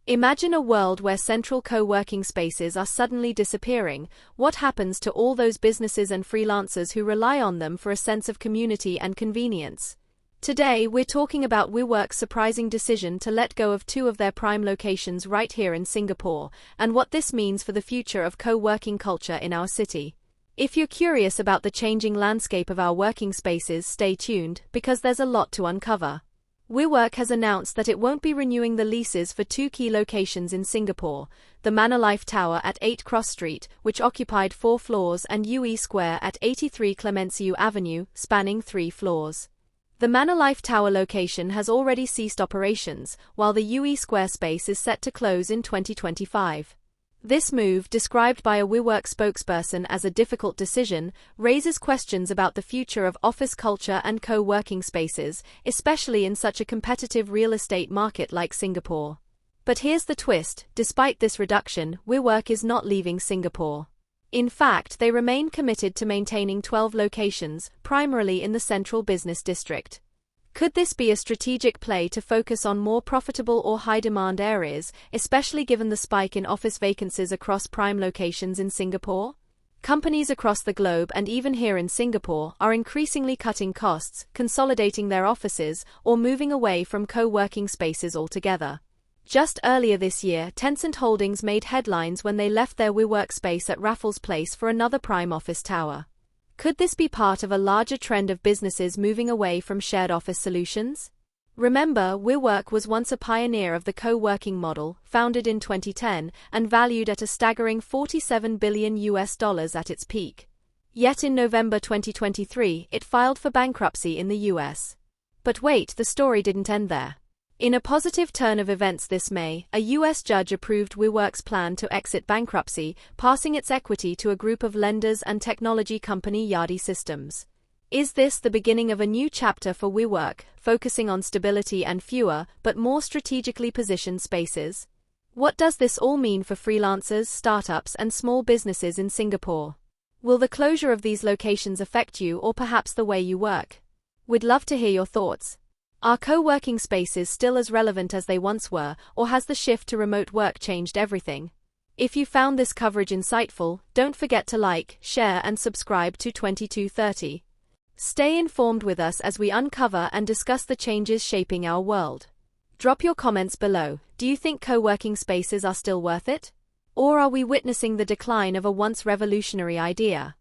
Imagine a world where central co-working spaces are suddenly disappearing. What happens to all those businesses and freelancers who rely on them for a sense of community and convenience? Today, we're talking about WeWork's surprising decision to let go of two of their prime locations right here in Singapore, and what this means for the future of co-working culture in our city. If you're curious about the changing landscape of our working spaces, stay tuned, because there's a lot to uncover. WeWork has announced that it won't be renewing the leases for two key locations in Singapore, the Manulife Tower at 8 Cross Street, which occupied 4 floors, and UE Square at 83 Clemenceau Avenue, spanning 3 floors. The Manulife Tower location has already ceased operations, while the UE Square space is set to close in 2025. This move, described by a WeWork spokesperson as a difficult decision, raises questions about the future of office culture and co-working spaces, especially in such a competitive real estate market like Singapore. But here's the twist: despite this reduction, WeWork is not leaving Singapore. In fact, they remain committed to maintaining 12 locations, primarily in the central business district. Could this be a strategic play to focus on more profitable or high-demand areas, especially given the spike in office vacancies across prime locations in Singapore? Companies across the globe and even here in Singapore are increasingly cutting costs, consolidating their offices, or moving away from co-working spaces altogether. Just earlier this year, Tencent Holdings made headlines when they left their WeWork space at Raffles Place for another prime office tower. Could this be part of a larger trend of businesses moving away from shared office solutions? Remember, WeWork was once a pioneer of the co-working model, founded in 2010 and valued at a staggering $47 billion at its peak. Yet in November 2023, it filed for bankruptcy in the US. But wait, the story didn't end there. In a positive turn of events this May, a U.S. judge approved WeWork's plan to exit bankruptcy, passing its equity to a group of lenders and technology company Yardi Systems. Is this the beginning of a new chapter for WeWork, focusing on stability and fewer, but more strategically positioned spaces? What does this all mean for freelancers, startups, and small businesses in Singapore? Will the closure of these locations affect you or perhaps the way you work? We'd love to hear your thoughts. Are co-working spaces still as relevant as they once were, or has the shift to remote work changed everything? If you found this coverage insightful, don't forget to like, share, and subscribe to 2230. Stay informed with us as we uncover and discuss the changes shaping our world. Drop your comments below. Do you think co-working spaces are still worth it? Or are we witnessing the decline of a once revolutionary idea?